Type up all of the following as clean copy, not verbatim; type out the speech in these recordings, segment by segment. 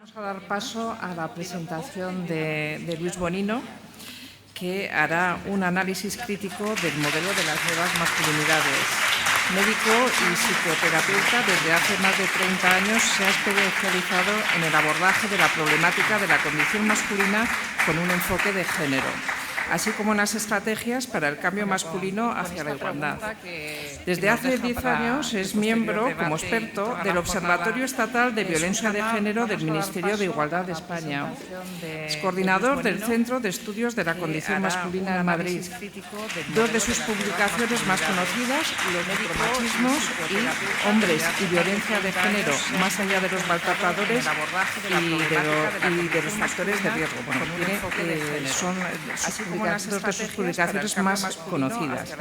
Vamos a dar paso a la presentación de Luis Bonino, que hará un análisis crítico del modelo de las nuevas masculinidades. Médico y psicoterapeuta, desde hace más de 30 años se ha especializado en el abordaje de la problemática de la condición masculina con un enfoque de género, así como en las estrategias para el cambio masculino hacia la igualdad. Desde hace 10 años es miembro, como experto, del Observatorio Estatal de Violencia de Género del Ministerio de Igualdad de España. Es coordinador del Centro de Estudios de la Condición Masculina en Madrid. Dos de sus publicaciones más conocidas, Los micromachismos y Hombres y Violencia de Género, más allá de los maltratadores y de los factores de riesgo. Bueno, son dos de sus publicaciones más conocidas.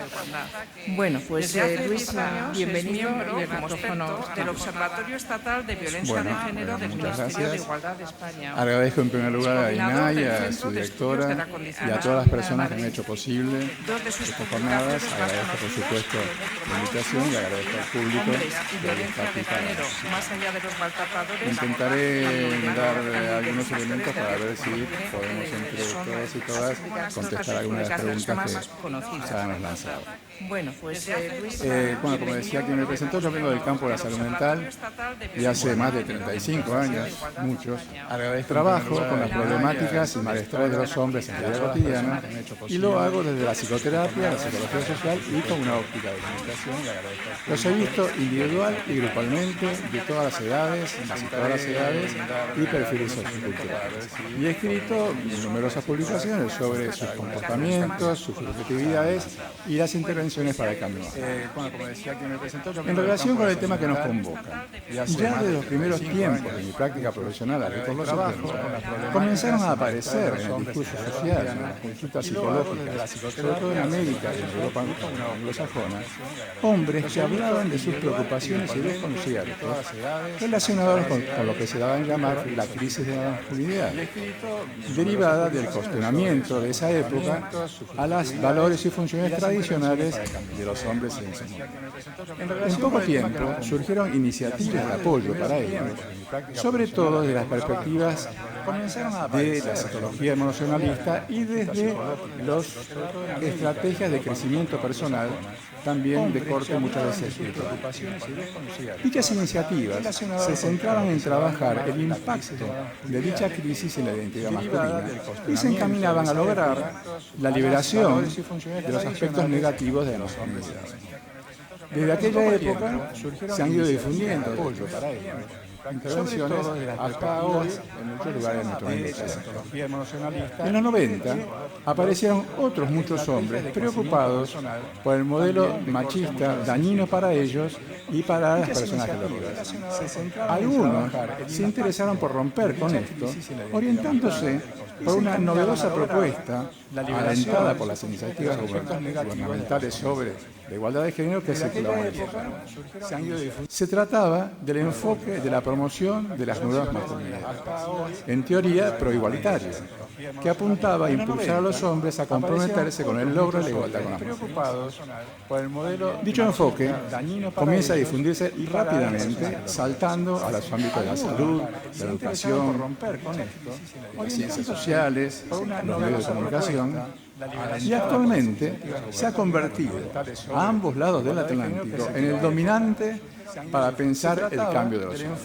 Bueno, pues Luis, bienvenido y el micrófono del Observatorio Estatal de Violencia de Género del Ministerio de Igualdad de España. Agradezco en primer lugar a INAI, a su directora y a todas las personas que han hecho posible estas jornadas. Agradezco, por supuesto, la invitación y agradezco al público que está aquí para intentaré dar algunos elementos para ver si podemos entre todos y todas contestar algunas de las preguntas que ya nos lanzado. Bueno, pues bueno, como decía quien me presentó, yo vengo del campo de la salud mental y hace más de 35 años, muchos, trabajo con las problemáticas y malestares de los hombres en la vida cotidiana y lo hago desde la psicoterapia, la psicología social y con una óptica de comunicación. Los he visto individual y grupalmente, de todas las edades, casi todas las edades y perfiles socioculturales. Y he escrito numerosas publicaciones sobre sus comportamientos, sus subjetividades y las intervenciones para el cambio. En relación con el tema que nos convoca, ya desde los primeros tiempos de mi práctica profesional aquí por los 70, comenzaron a aparecer en el discurso social, en las consultas psicológicas, sobre todo en América y en Europa anglosajona, hombres que hablaban de sus preocupaciones y desconciertos relacionados con lo que se daba en llamar la crisis de la masculinidad, derivada del cuestionamiento de esa época a los valores y funciones tradicionales de los hombres en ese mundo. En poco tiempo surgieron iniciativas de apoyo para ellos, sobre todo desde las perspectivas de la psicología emocionalista y desde las estrategias de crecimiento personal, también de corte muchas veces espiritual. Dichas iniciativas se centraban en trabajar el impacto de dicha crisis en la identidad masculina y se encaminaban a lograr la liberación de los aspectos negativos de la masculinidad. Desde aquella época se han ido difundiendo apoyo para ello, intervenciones hasta hoy en muchos lugares de nuestro país. En los 90 aparecieron otros muchos hombres preocupados por el modelo machista dañino para ellos y para las personas que lo viven. Algunos se interesaron por romper con esto, orientándose por una novedosa propuesta alentada por las iniciativas gubernamentales sobre la igualdad de género que circulaban en el programa. Se trataba del enfoque de la promoción de las nuevas masculinidades, en teoría proigualitaria, que apuntaba a impulsar a los hombres a comprometerse con el logro de la igualdad con las mujeres. Dicho enfoque comienza a difundirse rápidamente, saltando a los ámbitos de la salud, la educación, las ciencias sociales, los medios de comunicación, y actualmente se ha convertido a ambos lados del Atlántico en el dominante para pensar el cambio de los hombres.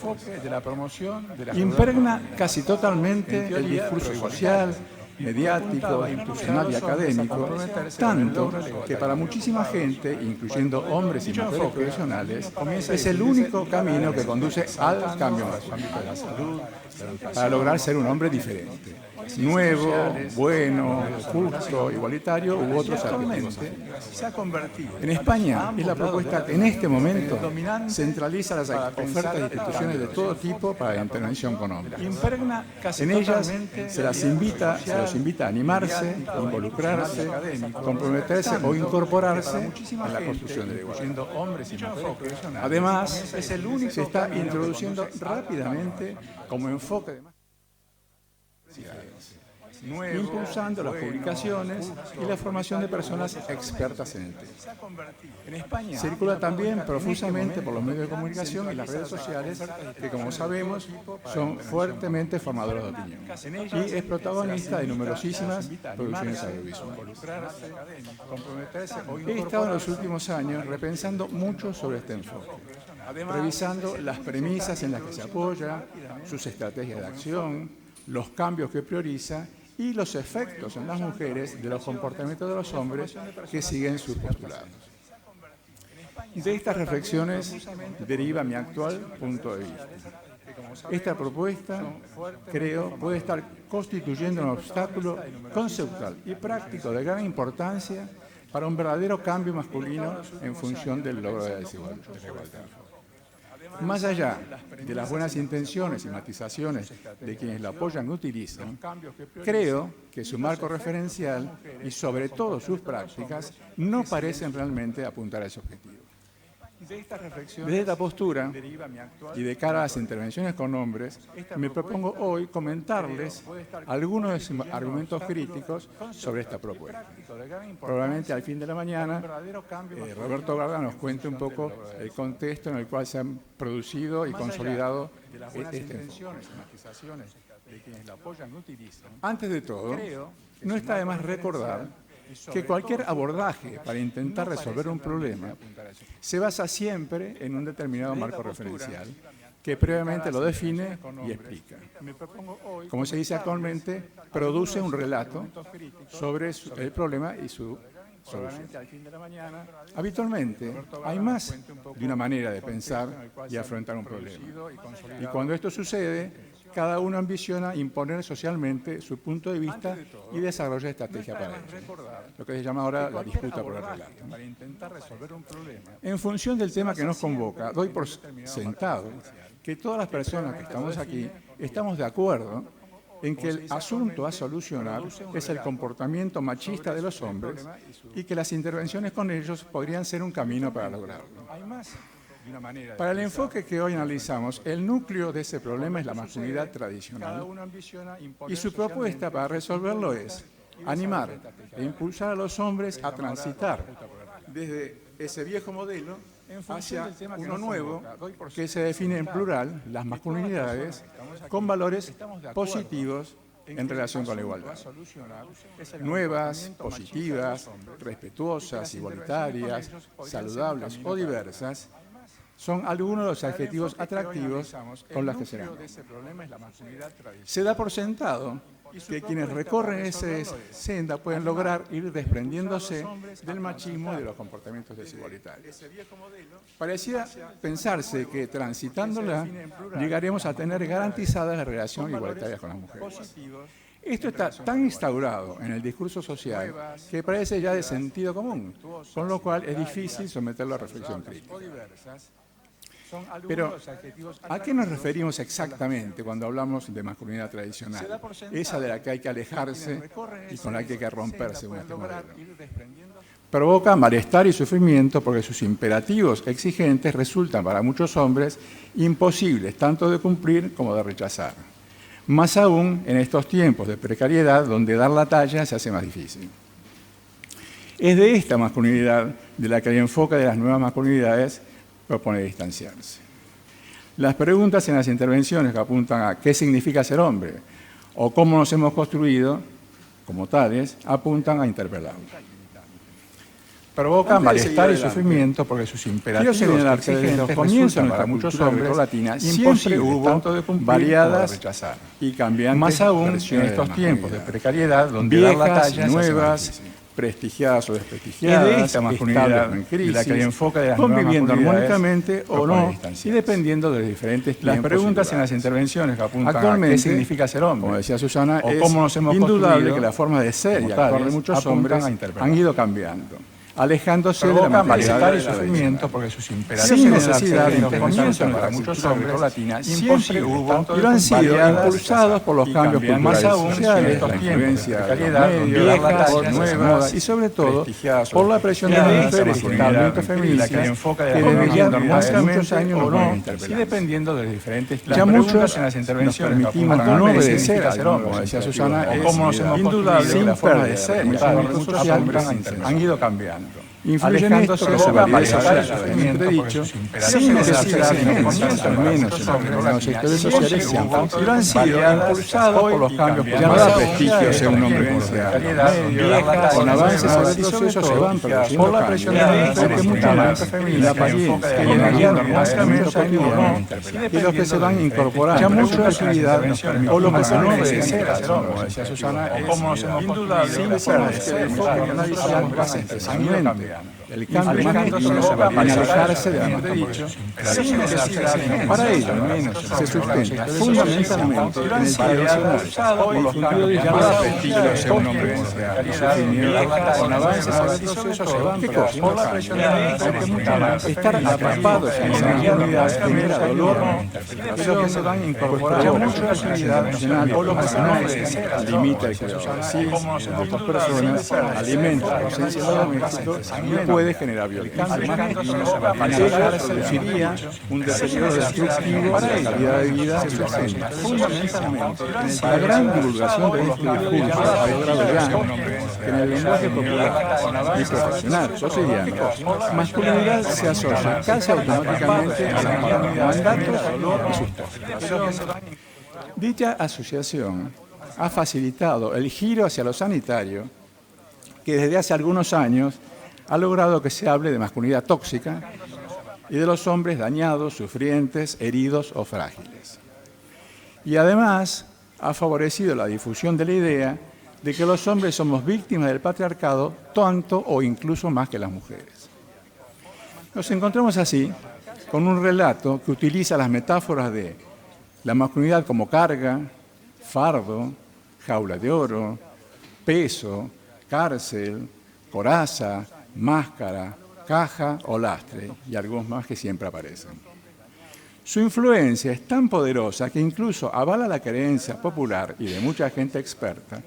Impregna casi totalmente el discurso social, mediático, institucional y académico, tanto que para muchísima gente, incluyendo hombres y mujeres profesionales, es el único camino que conduce al cambio masculino, para lograr ser un hombre diferente, nuevo, bueno, justo, igualitario u otros arquetipos. En España es la propuesta que en este momento centraliza las ofertas de instituciones de todo tipo para la intervención con hombres. En ellas se los invita a animarse, involucrarse, comprometerse o incorporarse en la construcción de la igualdad. Además, se está introduciendo rápidamente como enfoque de impulsando las publicaciones y la formación de personas expertas en el tema. Circula también profusamente por los medios de comunicación y las redes sociales, que como sabemos son fuertemente formadores de opinión, y es protagonista de numerosísimas producciones audiovisuales. He estado en los últimos años repensando mucho sobre este enfoque, revisando las premisas en las que se apoya, sus estrategias de acción, los cambios que prioriza y los efectos en las mujeres de los comportamientos de los hombres que siguen sus postulados. De estas reflexiones deriva mi actual punto de vista. Esta propuesta, creo, puede estar constituyendo un obstáculo conceptual y práctico de gran importancia para un verdadero cambio masculino en función del logro de la desigualdad. Más allá de las buenas intenciones y matizaciones de quienes la apoyan y utilizan, creo que su marco referencial y sobre todo sus prácticas no parecen realmente apuntar a ese objetivo. Desde esta postura y de cara a las intervenciones con hombres, me propongo hoy comentarles algunos de sus argumentos críticos sobre esta propuesta. Probablemente al fin de la mañana, Roberto Garda nos cuente un poco el contexto en el cual se han producido y consolidado este enfoque. Antes de todo, no está de más recordar que cualquier abordaje para intentar resolver un problema se basa siempre en un determinado marco referencial que previamente lo define y explica. Como se dice actualmente, produce un relato sobre el problema y su solución. Habitualmente hay más de una manera de pensar y afrontar un problema. Y cuando esto sucede, cada uno ambiciona imponer socialmente su punto de vista y desarrolla estrategia para ello, lo que se llama ahora la disputa por el relato. En función del tema que nos convoca, doy por sentado que todas las personas que estamos aquí estamos de acuerdo en que el asunto a solucionar es el comportamiento machista de los hombres y que las intervenciones con ellos podrían ser un camino para lograrlo. Para el enfoque que hoy analizamos, el núcleo de ese problema es la masculinidad tradicional y su propuesta para resolverlo es animar e impulsar a los hombres a transitar desde ese viejo modelo hacia uno nuevo que se define en plural, las masculinidades, con valores positivos en relación con la igualdad. Nuevas, positivas, respetuosas, igualitarias, saludables o diversas son algunos de los adjetivos atractivos con los que se ganan. Se da por sentado que quienes recorren esa senda pueden lograr ir desprendiéndose del machismo y de los comportamientos desigualitarios. Parecía pensarse que transitándola llegaremos a tener garantizadas las relaciones igualitarias con las mujeres. Esto está tan instaurado en el discurso social que parece ya de sentido común, con lo cual es difícil someterlo a reflexión crítica. Pero, ¿a qué nos referimos exactamente cuando hablamos de masculinidad tradicional? Esa de la que hay que alejarse y con la que hay que romperse con este modelo. Provoca malestar y sufrimiento porque sus imperativos exigentes resultan para muchos hombres imposibles tanto de cumplir como de rechazar. Más aún en estos tiempos de precariedad donde dar la talla se hace más difícil. Es de esta masculinidad de la que el enfoque de las nuevas masculinidades propone distanciarse. Las preguntas en las intervenciones que apuntan a qué significa ser hombre o cómo nos hemos construido como tales, apuntan a interpelarlo. Provoca malestar y sufrimiento porque sus imperativos exigentes comienzan para muchos hombres latinas siempre hubo tanto de cumplir, variadas y cambiantes, más aún en estos tiempos de precariedad donde dar la talla nuevas, prestigiadas o desprestigiadas, es de esta masculinidad en crisis, la que le enfoca de las conviviendo armónicamente o no, y dependiendo de los diferentes tiempos. Las preguntas en las intervenciones que apuntan actualmente, a qué significa ser hombre, como decía Susana, o cómo nos hemos indudable que la forma de ser y actuar de muchos hombres han ido cambiando. alejándose de la malestar y sufrimiento, porque sus imperativos sin necesidad de intervención para muchos hombres latina siempre hubo y lo han sido impulsados por los cambios culturales y sociales, la influencia de los medios, viejas, nuevas y sobre todo por la presión de las mujeres y el movimiento feminista que desde ya hace muchos años nos van interpelando. Y dependiendo de diferentes ya muchos en las intervenciones nos permitimos no obedecer a ser hombre, como decía Susana, es indudable sin la forma de ser y el movimiento social han ido cambiando. Influyen esto que se validez social, siempre dicho, sin necesidad de que al menos en los sectores sociales sean y lo han sido impulsados por los cambios ya no da prestigio ser un hombre con avances sobre el proceso se van produciendo por la presión de la mujer mucho más y la apariencia que en allá muchos años y los que se van incorporando ya mucho actividad o lo que se no obedecer como decía Susana es indudable sin que el enfoque de análisis basa en crecimiento el cambio magnético para alejarse de la dicho, sin necesidad de para ello, al menos, se sustenta fundamentalmente en el tradicional o difundido ya no da prestigio de ser un hombre y sufrimiento con avances sobre el proceso se van por la presión de la mujer estar atrapados en esa unidad genera dolor y lo que se van incorporando mucho actividad nacional o lo que se no limita el cuidado de sí, de otras personas, alimenta la ausencia de domésticos puede generar violencia. Ella produciría un deterioro destructivo de la calidad de vida y los años. Fundamentalmente, la gran divulgación de este discurso ha logrado ya que en el lenguaje popular y profesional, cotidiano, masculinidad se asocia casi automáticamente a la mandatos y sustancias. Dicha asociación ha facilitado el giro hacia lo sanitario que desde hace algunos años ha logrado que se hable de masculinidad tóxica y de los hombres dañados, sufrientes, heridos o frágiles. Y además ha favorecido la difusión de la idea de que los hombres somos víctimas del patriarcado tanto o incluso más que las mujeres. Nos encontramos así con un relato que utiliza las metáforas de la masculinidad como carga, fardo, jaula de oro, peso, cárcel, coraza, máscara, caja o lastre, y algunos más que siempre aparecen. Su influencia es tan poderosa que incluso avala la creencia popular y de mucha gente experta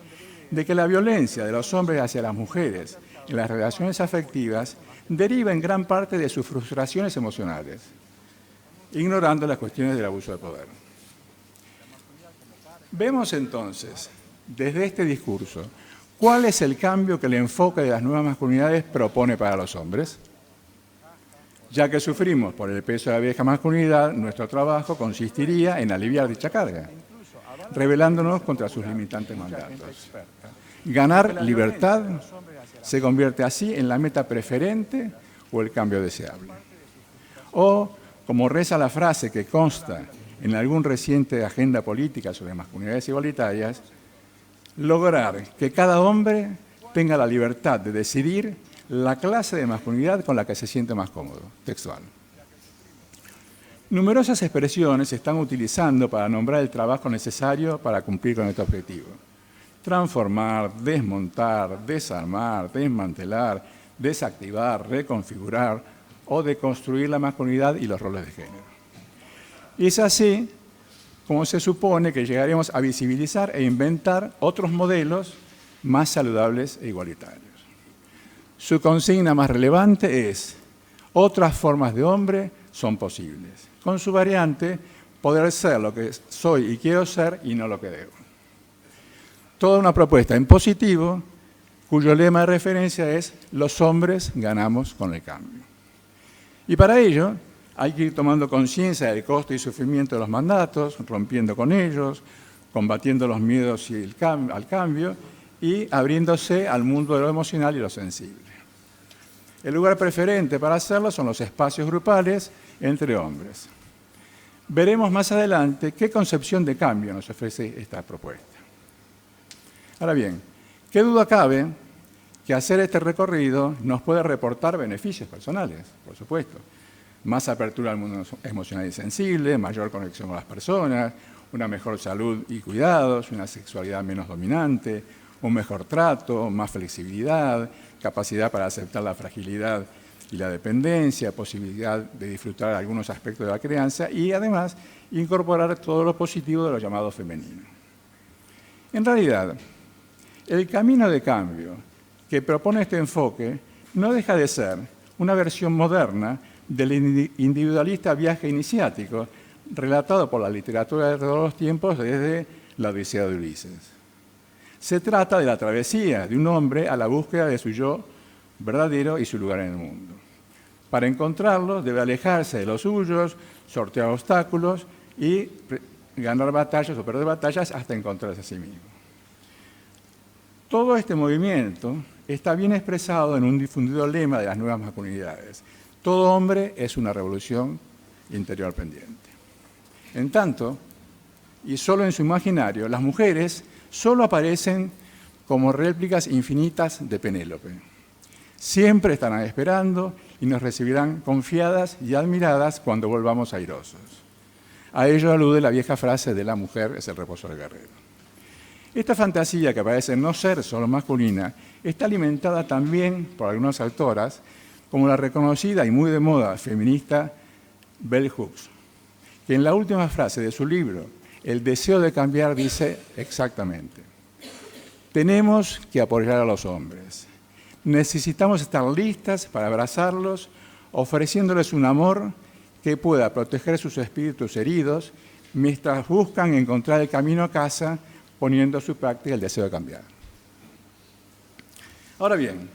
de que la violencia de los hombres hacia las mujeres en las relaciones afectivas deriva en gran parte de sus frustraciones emocionales, ignorando las cuestiones del abuso de poder. Vemos entonces, desde este discurso, ¿cuál es el cambio que el enfoque de las nuevas masculinidades propone para los hombres? Ya que sufrimos por el peso de la vieja masculinidad, nuestro trabajo consistiría en aliviar dicha carga, rebelándonos contra sus limitantes mandatos. Ganar libertad se convierte así en la meta preferente o el cambio deseable. O, como reza la frase que consta en algún reciente agenda política sobre masculinidades igualitarias, lograr que cada hombre tenga la libertad de decidir la clase de masculinidad con la que se siente más cómodo, textual. Numerosas expresiones se están utilizando para nombrar el trabajo necesario para cumplir con este objetivo. Transformar, desmontar, desarmar, desmantelar, desactivar, reconfigurar o deconstruir la masculinidad y los roles de género. Y es así como se supone que llegaremos a visibilizar e inventar otros modelos más saludables e igualitarios. Su consigna más relevante es: otras formas de hombre son posibles, con su variante poder ser lo que soy y quiero ser y no lo que debo. Toda una propuesta en positivo, cuyo lema de referencia es: los hombres ganamos con el cambio. Y para ello hay que ir tomando conciencia del costo y sufrimiento de los mandatos, rompiendo con ellos, combatiendo los miedos al cambio y abriéndose al mundo de lo emocional y lo sensible. El lugar preferente para hacerlo son los espacios grupales entre hombres. Veremos más adelante qué concepción de cambio nos ofrece esta propuesta. Ahora bien, ¿qué duda cabe que hacer este recorrido nos puede reportar beneficios personales? Por supuesto. Más apertura al mundo emocional y sensible, mayor conexión con las personas, una mejor salud y cuidados, una sexualidad menos dominante, un mejor trato, más flexibilidad, capacidad para aceptar la fragilidad y la dependencia, posibilidad de disfrutar algunos aspectos de la crianza y además incorporar todo lo positivo de lo llamado femenino. En realidad, el camino de cambio que propone este enfoque no deja de ser una versión moderna del individualista viaje iniciático relatado por la literatura de todos los tiempos desde la Odisea de Ulises. Se trata de la travesía de un hombre a la búsqueda de su yo verdadero y su lugar en el mundo. Para encontrarlo debe alejarse de los suyos, sortear obstáculos y ganar batallas o perder batallas hasta encontrarse a sí mismo. Todo este movimiento está bien expresado en un difundido lema de las nuevas masculinidades. Todo hombre es una revolución interior pendiente. En tanto, y solo en su imaginario, las mujeres solo aparecen como réplicas infinitas de Penélope. Siempre estarán esperando y nos recibirán confiadas y admiradas cuando volvamos airosos. A ello alude la vieja frase de la mujer es el reposo del guerrero. Esta fantasía, que parece no ser solo masculina, está alimentada también por algunas autoras, como la reconocida y muy de moda feminista Bell Hooks, que en la última frase de su libro, El deseo de cambiar, dice exactamente: tenemos que apoyar a los hombres. Necesitamos estar listas para abrazarlos, ofreciéndoles un amor que pueda proteger sus espíritus heridos mientras buscan encontrar el camino a casa, poniendo a su práctica el deseo de cambiar. Ahora bien,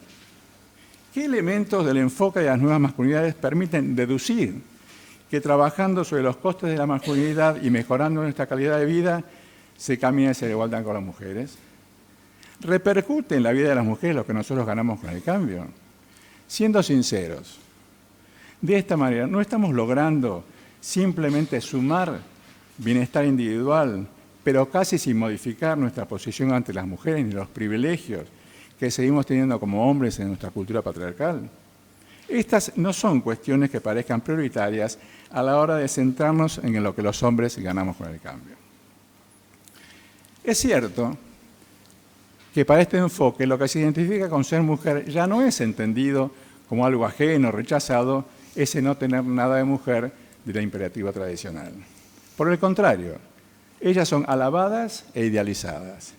¿qué elementos del enfoque de las nuevas masculinidades permiten deducir que trabajando sobre los costes de la masculinidad y mejorando nuestra calidad de vida se camina hacia la igualdad con las mujeres? ¿Repercute en la vida de las mujeres lo que nosotros ganamos con el cambio? Siendo sinceros, de esta manera no estamos logrando simplemente sumar bienestar individual, pero casi sin modificar nuestra posición ante las mujeres ni los privilegios que seguimos teniendo como hombres en nuestra cultura patriarcal. Estas no son cuestiones que parezcan prioritarias a la hora de centrarnos en lo que los hombres ganamos con el cambio. Es cierto que para este enfoque lo que se identifica con ser mujer ya no es entendido como algo ajeno, rechazado, ese no tener nada de mujer de la imperativa tradicional. Por el contrario, ellas son alabadas e idealizadas,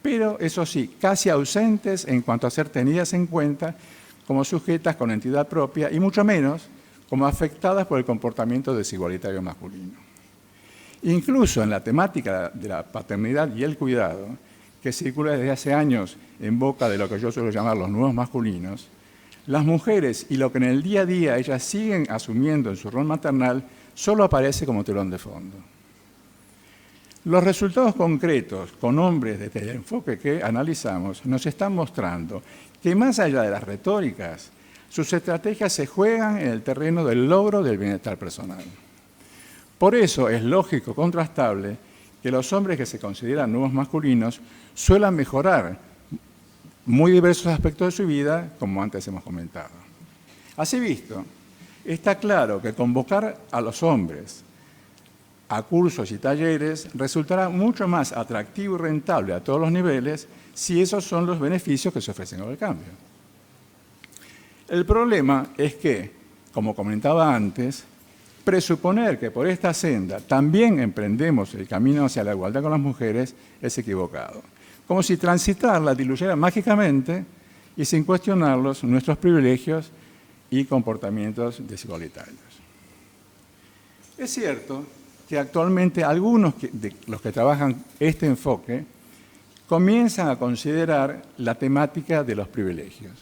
pero eso sí, casi ausentes en cuanto a ser tenidas en cuenta como sujetas con entidad propia y mucho menos como afectadas por el comportamiento desigualitario masculino. Incluso en la temática de la paternidad y el cuidado, que circula desde hace años en boca de lo que yo suelo llamar los nuevos masculinos, las mujeres y lo que en el día a día ellas siguen asumiendo en su rol maternal solo aparece como telón de fondo. Los resultados concretos con hombres desde el enfoque que analizamos nos están mostrando que más allá de las retóricas, sus estrategias se juegan en el terreno del logro del bienestar personal. Por eso es lógico, contrastable, que los hombres que se consideran nuevos masculinos suelan mejorar muy diversos aspectos de su vida, como antes hemos comentado. Así visto, está claro que convocar a los hombres a cursos y talleres resultará mucho más atractivo y rentable a todos los niveles si esos son los beneficios que se ofrecen con el cambio. El problema es que, como comentaba antes, presuponer que por esta senda también emprendemos el camino hacia la igualdad con las mujeres es equivocado. Como si transitarla diluyera mágicamente y sin cuestionarlos nuestros privilegios y comportamientos desigualitarios. Es cierto que actualmente algunos de los que trabajan este enfoque comienzan a considerar la temática de los privilegios.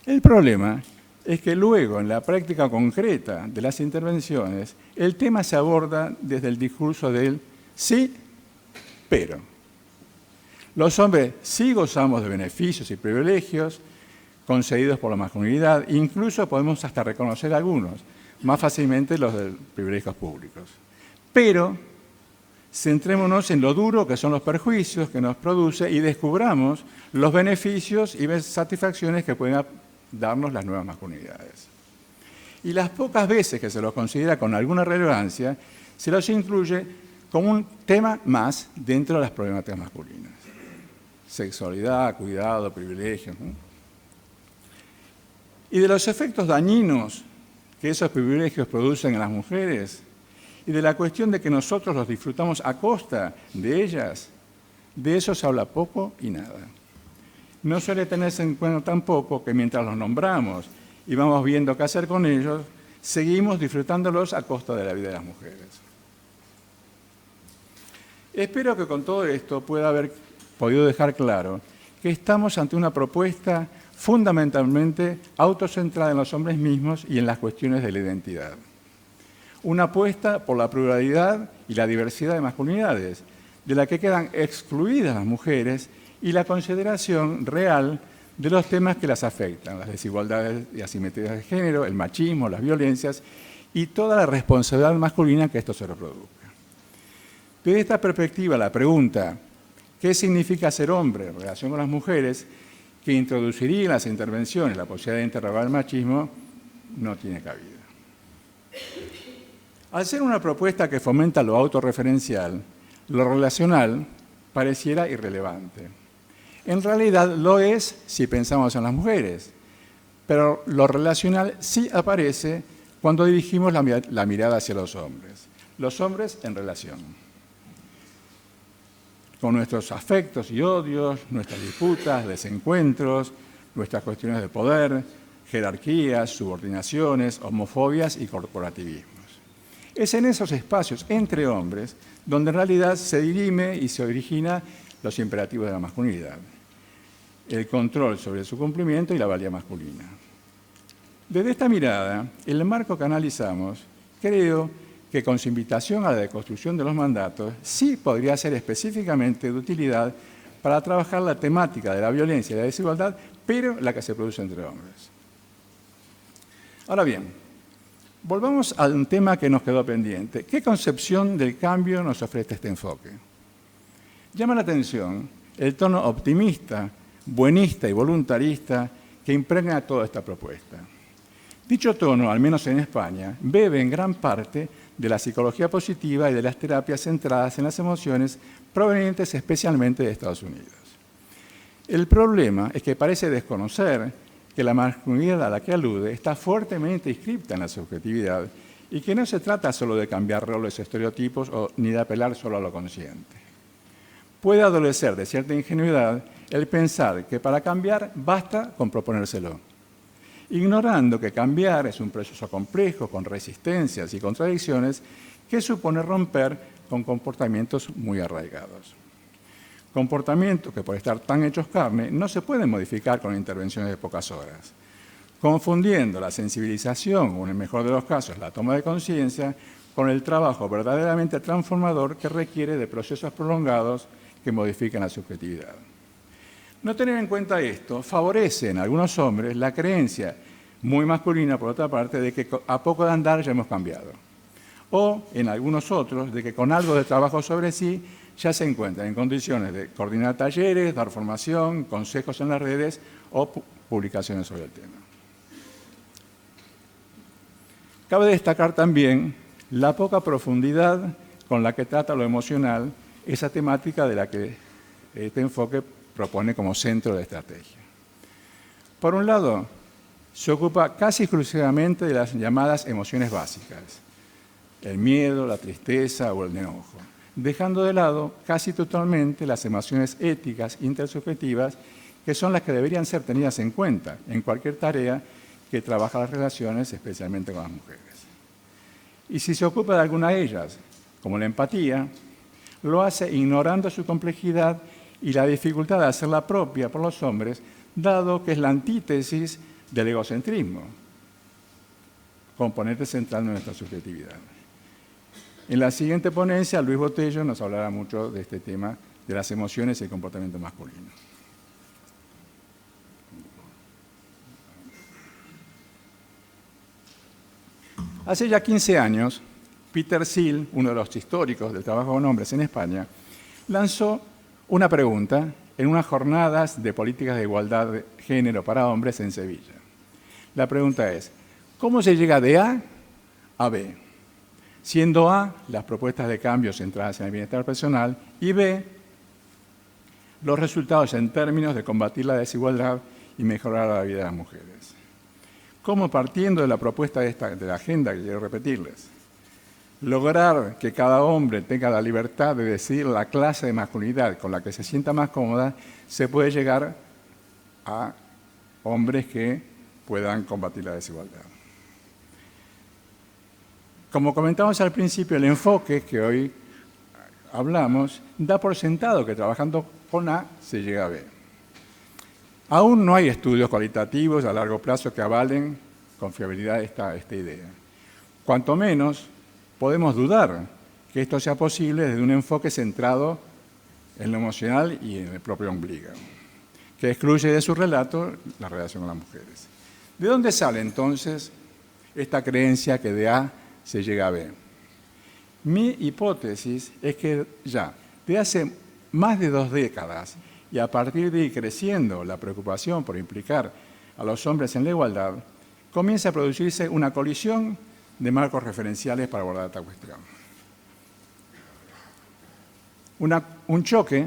El problema es que luego, en la práctica concreta de las intervenciones, el tema se aborda desde el discurso del sí, pero. Los hombres sí gozamos de beneficios y privilegios concedidos por la masculinidad, incluso podemos hasta reconocer algunos, más fácilmente los de privilegios públicos. Pero centrémonos en lo duro que son los perjuicios que nos produce y descubramos los beneficios y satisfacciones que pueden darnos las nuevas masculinidades. Y las pocas veces que se los considera con alguna relevancia, se los incluye como un tema más dentro de las problemáticas masculinas. sexualidad, cuidado, privilegios, ¿no? Y de los efectos dañinos que esos privilegios producen en las mujeres y de la cuestión de que nosotros los disfrutamos a costa de ellas, de eso se habla poco y nada. No suele tenerse en cuenta tampoco que mientras los nombramos y vamos viendo qué hacer con ellos, seguimos disfrutándolos a costa de la vida de las mujeres. Espero que con todo esto pueda haber podido dejar claro que estamos ante una propuesta fundamentalmente autocentrada en los hombres mismos y en las cuestiones de la identidad. Una apuesta por la pluralidad y la diversidad de masculinidades, de la que quedan excluidas las mujeres, y la consideración real de los temas que las afectan, las desigualdades y asimetrías de género, el machismo, las violencias y toda la responsabilidad masculina que esto se reproduzca. Desde esta perspectiva, la pregunta ¿qué significa ser hombre en relación con las mujeres?, que introduciría en las intervenciones la posibilidad de interrogar el machismo, no tiene cabida. Al ser una propuesta que fomenta lo autorreferencial, lo relacional pareciera irrelevante. En realidad lo es si pensamos en las mujeres, pero lo relacional sí aparece cuando dirigimos la mirada hacia los hombres en relación. Con nuestros afectos y odios, nuestras disputas, desencuentros, nuestras cuestiones de poder, jerarquías, subordinaciones, homofobias y corporativismos. Es en esos espacios entre hombres donde en realidad se dirime y se origina los imperativos de la masculinidad, el control sobre su cumplimiento y la valía masculina. Desde esta mirada, el marco que analizamos, creo que con su invitación a la deconstrucción de los mandatos, sí podría ser específicamente de utilidad para trabajar la temática de la violencia y la desigualdad, pero la que se produce entre hombres. Ahora bien, volvamos a un tema que nos quedó pendiente. ¿Qué concepción del cambio nos ofrece este enfoque? Llama la atención el tono optimista, buenista y voluntarista que impregna toda esta propuesta. Dicho tono, al menos en España, bebe en gran parte de la psicología positiva y de las terapias centradas en las emociones provenientes especialmente de Estados Unidos. El problema es que parece desconocer que la masculinidad a la que alude está fuertemente inscripta en la subjetividad y que no se trata solo de cambiar roles, estereotipos ni de apelar solo a lo consciente. Puede adolecer de cierta ingenuidad el pensar que para cambiar basta con proponérselo, ignorando que cambiar es un proceso complejo, con resistencias y contradicciones, que supone romper con comportamientos muy arraigados. Comportamientos que por estar tan hechos carne no se pueden modificar con intervenciones de pocas horas, confundiendo la sensibilización, o en el mejor de los casos la toma de conciencia, con el trabajo verdaderamente transformador que requiere de procesos prolongados que modifican la subjetividad. No tener en cuenta esto favorece en algunos hombres la creencia, muy masculina por otra parte, de que a poco de andar ya hemos cambiado. O en algunos otros, de que con algo de trabajo sobre sí ya se encuentran en condiciones de coordinar talleres, dar formación, consejos en las redes o publicaciones sobre el tema. Cabe destacar también la poca profundidad con la que trata lo emocional esa temática de la que este enfoque propone como centro de estrategia. Por un lado, se ocupa casi exclusivamente de las llamadas emociones básicas, el miedo, la tristeza o el enojo, dejando de lado casi totalmente las emociones éticas intersubjetivas, que son las que deberían ser tenidas en cuenta en cualquier tarea que trabaja las relaciones, especialmente con las mujeres. Y si se ocupa de alguna de ellas, como la empatía, lo hace ignorando su complejidad y la dificultad de hacerla propia por los hombres, dado que es la antítesis del egocentrismo, componente central de nuestra subjetividad. En la siguiente ponencia, Luis Botello nos hablará mucho de este tema de las emociones y el comportamiento masculino. Hace ya 15 años, Peter Thiel, uno de los históricos del trabajo con hombres en España, lanzó una pregunta en unas jornadas de políticas de igualdad de género para hombres en Sevilla. La pregunta es, ¿cómo se llega de A a B? Siendo A las propuestas de cambio centradas en el bienestar personal y B los resultados en términos de combatir la desigualdad y mejorar la vida de las mujeres. Como partiendo de la propuesta de la agenda que quiero repetirles, lograr que cada hombre tenga la libertad de decidir la clase de masculinidad con la que se sienta más cómoda, se puede llegar a hombres que puedan combatir la desigualdad. Como comentamos al principio, el enfoque que hoy hablamos da por sentado que trabajando con A se llega a B. Aún no hay estudios cualitativos a largo plazo que avalen con fiabilidad esta idea. Cuanto menos podemos dudar que esto sea posible desde un enfoque centrado en lo emocional y en el propio ombligo, que excluye de su relato la relación con las mujeres. ¿De dónde sale entonces esta creencia que de A se llega a B? Mi hipótesis es que ya de hace más de 2 décadas y a partir de ir creciendo la preocupación por implicar a los hombres en la igualdad, comienza a producirse una colisión de marcos referenciales para abordar esta cuestión. Un choque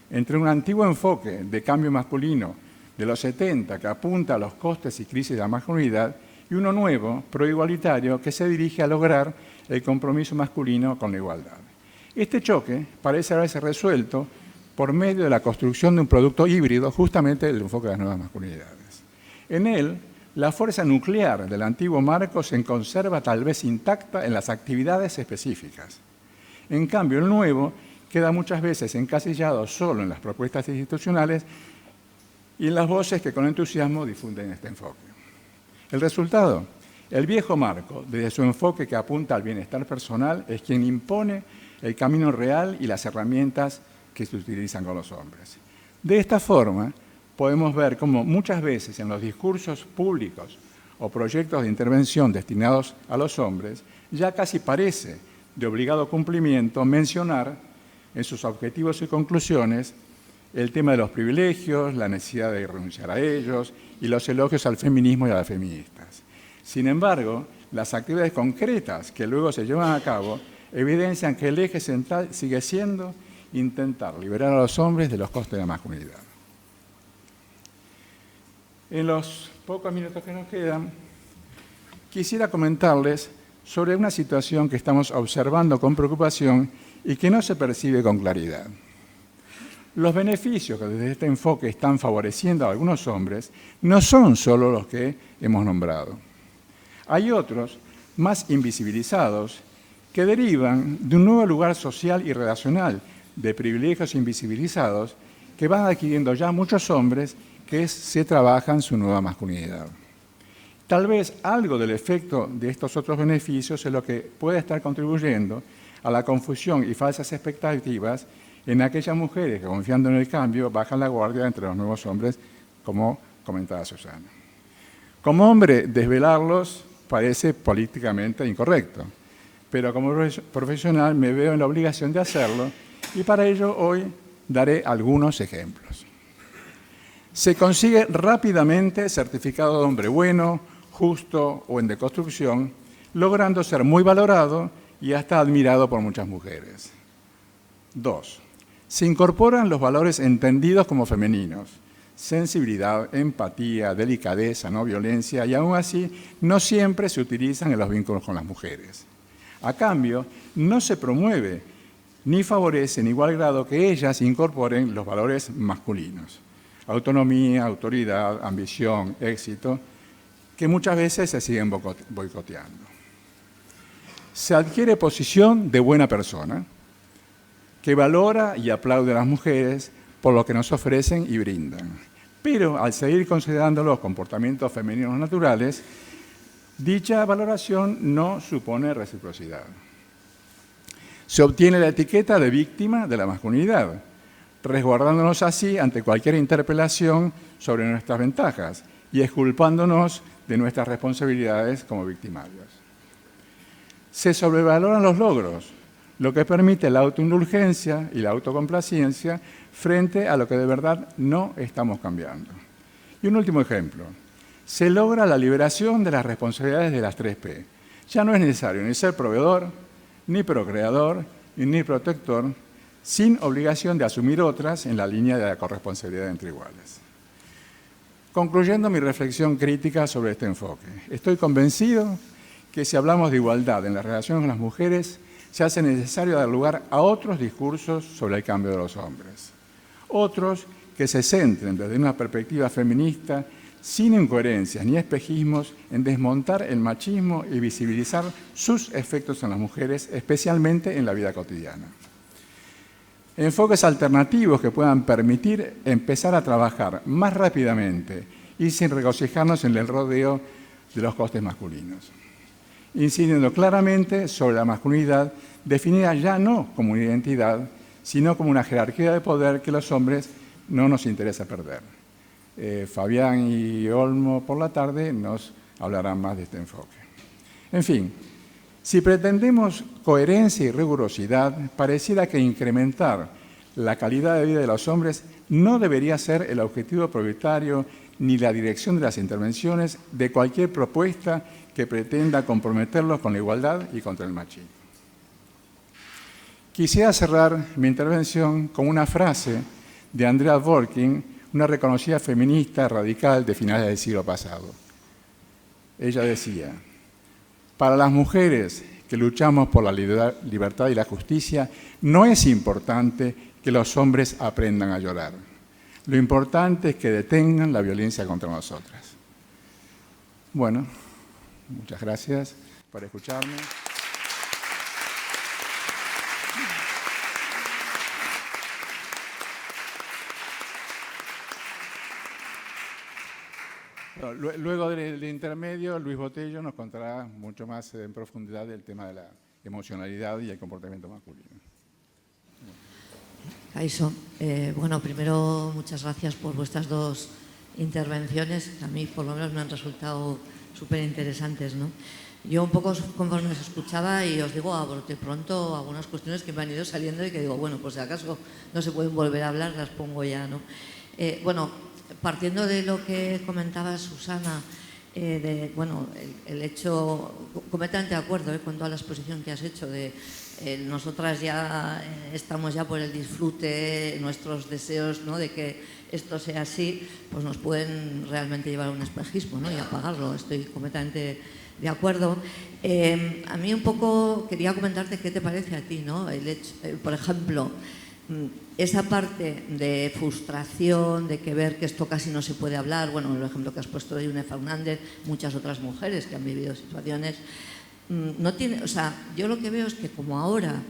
entre un antiguo enfoque de cambio masculino de los 70 que apunta a los costes y crisis de la masculinidad y uno nuevo, proigualitario, que se dirige a lograr el compromiso masculino con la igualdad. Este choque parece haberse resuelto por medio de la construcción de un producto híbrido, justamente el enfoque de las nuevas masculinidades. En él, la fuerza nuclear del antiguo marco se conserva tal vez intacta en las actividades específicas. En cambio, el nuevo queda muchas veces encasillado solo en las propuestas institucionales y en las voces que con entusiasmo difunden este enfoque. El resultado, el viejo marco, desde su enfoque que apunta al bienestar personal, es quien impone el camino real y las herramientas que se utilizan con los hombres. De esta forma, podemos ver cómo muchas veces en los discursos públicos o proyectos de intervención destinados a los hombres, ya casi parece de obligado cumplimiento mencionar en sus objetivos y conclusiones el tema de los privilegios, la necesidad de renunciar a ellos y los elogios al feminismo y a las feministas. Sin embargo, las actividades concretas que luego se llevan a cabo evidencian que el eje central sigue siendo intentar liberar a los hombres de los costes de la masculinidad. En los pocos minutos que nos quedan, quisiera comentarles sobre una situación que estamos observando con preocupación y que no se percibe con claridad. Los beneficios que desde este enfoque están favoreciendo a algunos hombres no son solo los que hemos nombrado. Hay otros, más invisibilizados, que derivan de un nuevo lugar social y relacional de privilegios invisibilizados que van adquiriendo ya muchos hombres que se trabajan su nueva masculinidad. Tal vez algo del efecto de estos otros beneficios es lo que puede estar contribuyendo a la confusión y falsas expectativas en aquellas mujeres que, confiando en el cambio, bajan la guardia entre los nuevos hombres, como comentaba Susana. Como hombre, desvelarlos parece políticamente incorrecto, pero como profesional me veo en la obligación de hacerlo y para ello hoy daré algunos ejemplos. Se consigue rápidamente certificado de hombre bueno, justo o en deconstrucción, logrando ser muy valorado y hasta admirado por muchas mujeres. 2. Se incorporan los valores entendidos como femeninos: sensibilidad, empatía, delicadeza, no violencia, y aún así no siempre se utilizan en los vínculos con las mujeres. A cambio, no se promueve ni favorece en igual grado que ellas incorporen los valores masculinos: autonomía, autoridad, ambición, éxito, que muchas veces se siguen boicoteando. Se adquiere posición de buena persona, que valora y aplaude a las mujeres por lo que nos ofrecen y brindan. Pero al seguir considerando los comportamientos femeninos naturales, dicha valoración no supone reciprocidad. Se obtiene la etiqueta de víctima de la masculinidad, resguardándonos así ante cualquier interpelación sobre nuestras ventajas y exculpándonos de nuestras responsabilidades como victimarios. Se sobrevaloran los logros, lo que permite la autoindulgencia y la autocomplacencia frente a lo que de verdad no estamos cambiando. Y un último ejemplo. Se logra la liberación de las responsabilidades de las 3P. Ya no es necesario ni ser proveedor, ni procreador, ni protector, sin obligación de asumir otras en la línea de la corresponsabilidad entre iguales. Concluyendo mi reflexión crítica sobre este enfoque, estoy convencido que si hablamos de igualdad en las relaciones con las mujeres, se hace necesario dar lugar a otros discursos sobre el cambio de los hombres. Otros que se centren desde una perspectiva feminista, sin incoherencias ni espejismos, en desmontar el machismo y visibilizar sus efectos en las mujeres, especialmente en la vida cotidiana. Enfoques alternativos que puedan permitir empezar a trabajar más rápidamente y sin regocijarnos en el rodeo de los costes masculinos. Incidiendo claramente sobre la masculinidad, definida ya no como una identidad, sino como una jerarquía de poder que los hombres no nos interesa perder. Fabián y Olmo por la tarde nos hablarán más de este enfoque. En fin, si pretendemos coherencia y rigurosidad, pareciera que incrementar la calidad de vida de los hombres no debería ser el objetivo prioritario ni la dirección de las intervenciones de cualquier propuesta que pretenda comprometerlos con la igualdad y contra el machismo. Quisiera cerrar mi intervención con una frase de Andrea Dworkin, una reconocida feminista radical de finales del siglo pasado. Ella decía: para las mujeres que luchamos por la libertad y la justicia, no es importante que los hombres aprendan a llorar. Lo importante es que detengan la violencia contra nosotras. Bueno, muchas gracias por escucharme. Luego del intermedio, Luis Botello nos contará mucho más en profundidad del tema de la emocionalidad y el comportamiento masculino. Kaixo, bueno, primero muchas gracias por vuestras dos intervenciones, que a mí por lo menos me han resultado súper interesantes, ¿no? Yo un poco conforme os escuchaba y os digo a bote pronto algunas cuestiones que me han ido saliendo y que digo, bueno, pues si acaso no se pueden volver a hablar, las pongo ya, ¿no? Bueno, partiendo de lo que comentaba Susana, bueno, el hecho, completamente de acuerdo con toda la exposición que has hecho de nosotras ya estamos ya por el disfrute, nuestros deseos, ¿no?, de que esto sea así, pues nos pueden realmente llevar a un espejismo, ¿no?, y apagarlo. Estoy completamente de acuerdo. A mí un poco quería comentarte qué te parece a ti, ¿no? El hecho, por ejemplo, esa parte de frustración, de que ver que esto casi no se puede hablar, bueno, el ejemplo que has puesto de Yune Fernández, muchas otras mujeres que han vivido situaciones, no tiene, o sea, yo lo que veo es que como ahora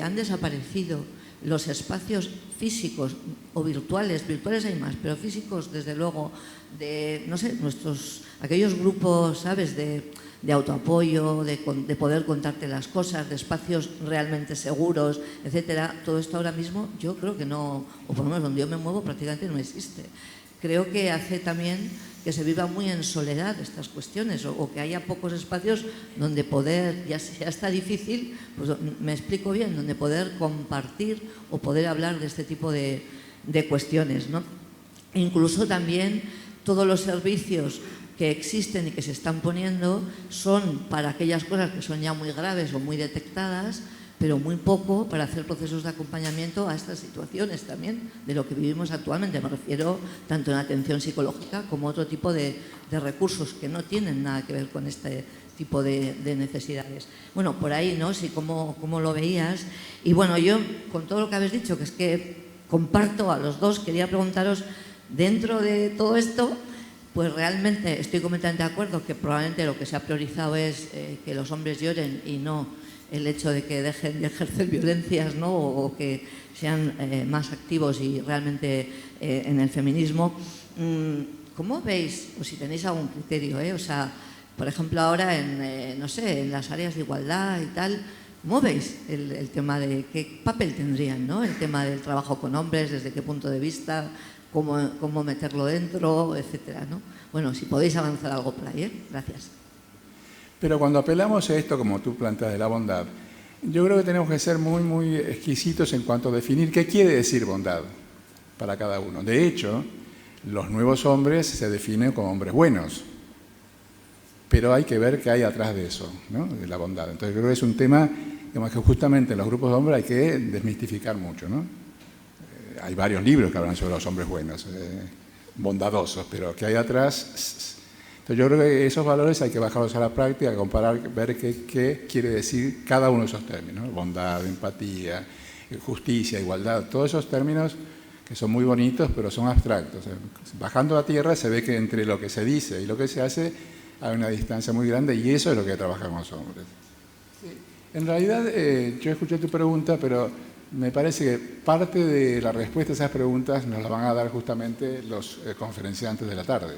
han desaparecido los espacios físicos o virtuales hay más, pero físicos desde luego, de, no sé, aquellos grupos, ¿sabes?, de autoapoyo, de poder contarte las cosas, de espacios realmente seguros, etcétera. Todo esto ahora mismo yo creo que no, o por lo menos donde yo me muevo prácticamente no existe. Creo que hace también que se viva muy en soledad estas cuestiones o que haya pocos espacios donde poder, ya está difícil, pues me explico bien, donde poder compartir o poder hablar de este tipo de cuestiones, ¿no? Incluso también todos los servicios que existen y que se están poniendo son para aquellas cosas que son ya muy graves o muy detectadas, pero muy poco para hacer procesos de acompañamiento a estas situaciones también de lo que vivimos actualmente. Me refiero tanto en atención psicológica como otro tipo de recursos que no tienen nada que ver con este tipo de necesidades. Bueno, por ahí, ¿no? Sí, cómo lo veías. Y bueno, yo con todo lo que habéis dicho, que es que comparto a los dos, quería preguntaros, dentro de todo esto, pues realmente estoy completamente de acuerdo que probablemente lo que se ha priorizado es que los hombres lloren y no el hecho de que dejen de ejercer violencias, ¿no?, o que sean más activos y realmente en el feminismo. ¿Cómo veis, o si tenéis algún criterio, o sea, por ejemplo ahora en, no sé, en las áreas de igualdad y tal, ¿cómo veis el tema de qué papel tendrían, ¿no?, el tema del trabajo con hombres, desde qué punto de vista, cómo meterlo dentro, etcétera, ¿no? Bueno, si podéis avanzar algo por ahí, Gracias. Pero cuando apelamos a esto, como tú planteas, de la bondad, yo creo que tenemos que ser muy, muy exquisitos en cuanto a definir qué quiere decir bondad para cada uno. De hecho, los nuevos hombres se definen como hombres buenos, pero hay que ver qué hay atrás de eso, ¿no?, de la bondad. Entonces, yo creo que es un tema digamos que justamente en los grupos de hombres hay que desmistificar mucho, ¿no? Hay varios libros que hablan sobre los hombres buenos, bondadosos, pero ¿qué hay atrás? Entonces yo creo que esos valores hay que bajarlos a la práctica, comparar, ver qué quiere decir cada uno de esos términos, ¿no? Bondad, empatía, justicia, igualdad, todos esos términos que son muy bonitos, pero son abstractos. Bajando a tierra se ve que entre lo que se dice y lo que se hace hay una distancia muy grande y eso es lo que trabajamos los hombres. En realidad, yo escuché tu pregunta, pero me parece que parte de la respuesta a esas preguntas nos la van a dar justamente los conferenciantes de la tarde.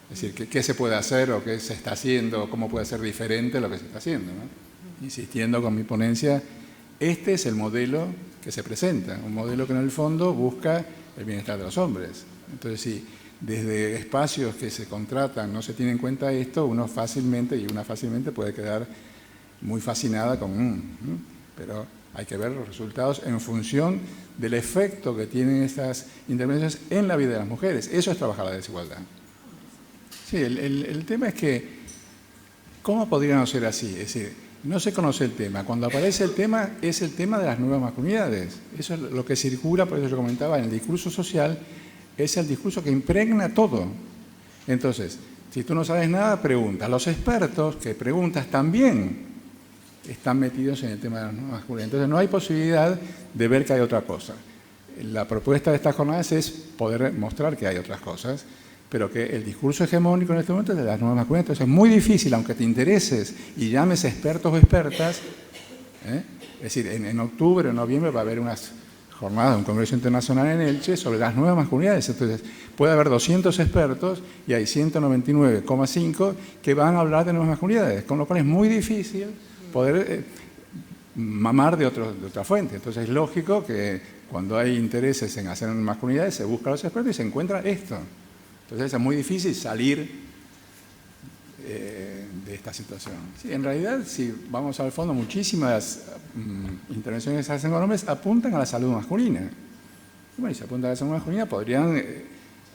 Es decir, qué se puede hacer o qué se está haciendo, o cómo puede ser diferente lo que se está haciendo, ¿no? Insistiendo con mi ponencia, este es el modelo que se presenta, un modelo que en el fondo busca el bienestar de los hombres. Entonces, si desde espacios que se contratan no se tiene en cuenta esto, uno fácilmente y una fácilmente puede quedar muy fascinada con pero hay que ver los resultados en función del efecto que tienen estas intervenciones en la vida de las mujeres. Eso es trabajar la desigualdad. Sí, el tema es que, ¿cómo podría no ser así? Es decir, no se conoce el tema. Cuando aparece el tema, es el tema de las nuevas masculinidades. Eso es lo que circula, por eso yo comentaba, en el discurso social, es el discurso que impregna todo. Entonces, si tú no sabes nada, preguntas. Los expertos que preguntas también están metidos en el tema de las nuevas masculinidades. Entonces, no hay posibilidad de ver que hay otra cosa. La propuesta de estas jornadas es poder mostrar que hay otras cosas, pero que el discurso hegemónico en este momento es de las nuevas masculinidades. Entonces, es muy difícil, aunque te intereses y llames expertos o expertas, es decir, en octubre o noviembre va a haber unas jornadas de un congreso internacional en Elche sobre las nuevas masculinidades. Entonces, puede haber 200 expertos y hay 199,5 que van a hablar de nuevas masculinidades, con lo cual es muy difícil poder mamar de otra fuente. Entonces, es lógico que cuando hay intereses en hacer masculinidades se buscan los expertos y se encuentra esto. Entonces, es muy difícil salir de esta situación. Sí, en realidad, si vamos al fondo, muchísimas intervenciones que se hacen con hombres apuntan a la salud masculina. Y bueno, si apuntan a la salud masculina, podrían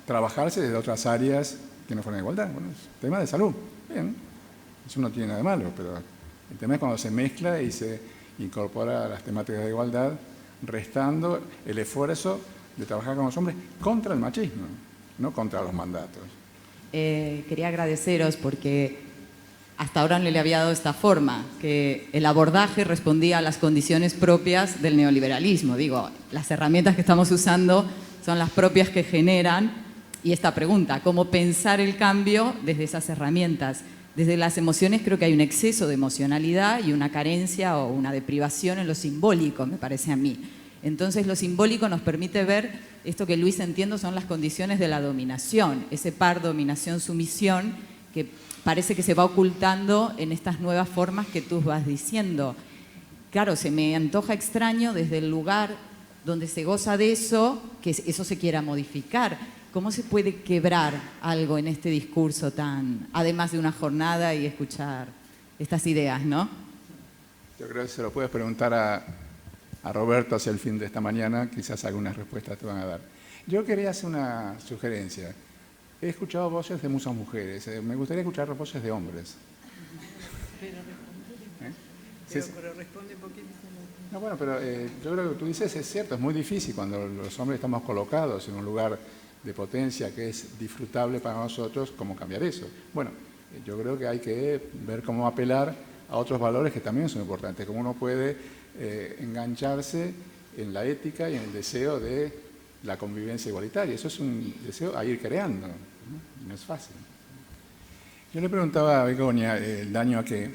trabajarse desde otras áreas que no fueran de igualdad. Bueno, es tema de salud. Bien, eso no tiene nada de malo, pero el tema es cuando se mezcla y se incorpora a las temáticas de igualdad, restando el esfuerzo de trabajar con los hombres contra el machismo, no contra los mandatos. Quería agradeceros porque hasta ahora no le había dado esta forma, que el abordaje respondía a las condiciones propias del neoliberalismo. Digo, las herramientas que estamos usando son las propias que generan, y esta pregunta, ¿cómo pensar el cambio desde esas herramientas? Desde las emociones creo que hay un exceso de emocionalidad y una carencia o una deprivación en lo simbólico, me parece a mí. Entonces, lo simbólico nos permite ver esto que Luis entiendo son las condiciones de la dominación, ese par dominación-sumisión que parece que se va ocultando en estas nuevas formas que tú vas diciendo. Claro, se me antoja extraño desde el lugar donde se goza de eso, que eso se quiera modificar. ¿Cómo se puede quebrar algo en este discurso tan, además de una jornada y escuchar estas ideas, ¿no? Yo creo que se lo puedes preguntar a Roberto hacia el fin de esta mañana, quizás algunas respuestas te van a dar. Yo quería hacer una sugerencia. He escuchado voces de muchas mujeres, me gustaría escuchar voces de hombres. Pero responde un poquito. No, bueno, pero yo creo que lo que tú dices es cierto, es muy difícil cuando los hombres estamos colocados en un lugar de potencia que es disfrutable para nosotros, ¿cómo cambiar eso? Bueno, yo creo que hay que ver cómo apelar a otros valores que también son importantes, cómo uno puede engancharse en la ética y en el deseo de la convivencia igualitaria. Eso es un deseo a ir creando, ¿no? No es fácil. Yo le preguntaba a Begoña el daño a qué,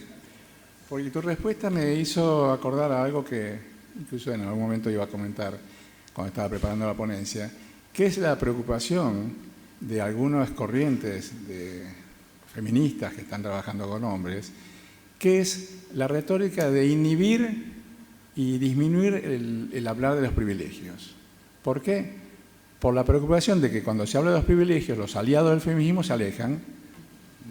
porque tu respuesta me hizo acordar a algo que incluso en algún momento iba a comentar cuando estaba preparando la ponencia, que es la preocupación de algunas corrientes de feministas que están trabajando con hombres, que es la retórica de inhibir y disminuir el hablar de los privilegios. ¿Por qué? Por la preocupación de que cuando se habla de los privilegios, los aliados del feminismo se alejan,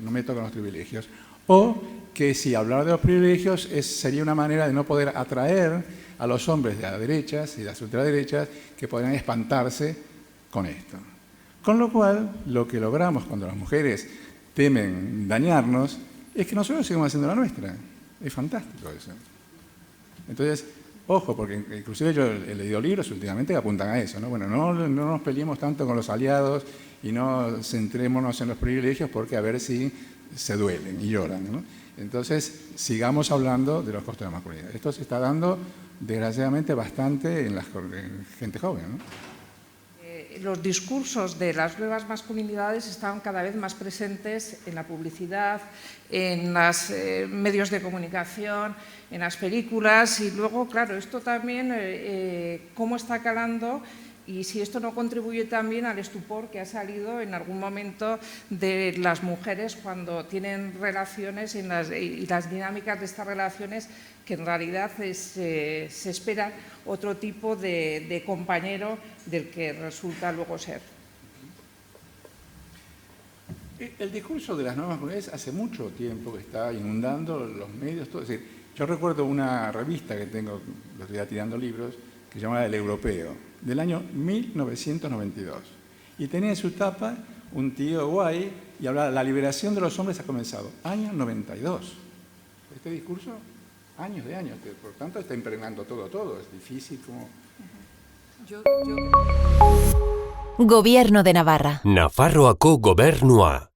no me tocan los privilegios, o que si hablar de los privilegios sería una manera de no poder atraer a los hombres de las derechas y de las ultraderechas que podrían espantarse con esto. Con lo cual, lo que logramos cuando las mujeres temen dañarnos es que nosotros seguimos haciendo la nuestra. Es fantástico eso. Entonces, ojo, porque inclusive yo he leído libros últimamente que apuntan a eso, ¿no? Bueno, no nos peleemos tanto con los aliados y no centrémonos en los privilegios porque a ver si se duelen y lloran, ¿no? Entonces, sigamos hablando de los costos de la masculinidad. Esto se está dando, desgraciadamente, bastante en gente joven, ¿no? Los discursos de las nuevas masculinidades están cada vez más presentes en la publicidad, en los medios de comunicación, en las películas y luego, claro, esto también, cómo está calando y si esto no contribuye también al estupor que ha salido en algún momento de las mujeres cuando tienen relaciones y las dinámicas de estas relaciones que en realidad se espera otro tipo de compañero del que resulta luego ser. El discurso de las nuevas masculinidades hace mucho tiempo que está inundando los medios. Todo. Es decir, yo recuerdo una revista que tengo, lo estoy tirando libros, que se llamaba El Europeo, del año 1992. Y tenía en su tapa un tío guay y hablaba, la liberación de los hombres ha comenzado. Año 92. Este discurso, años de años. Por tanto, está impregnando todo. Es difícil como... Gobierno de Navarra. Nafarroako gobernua.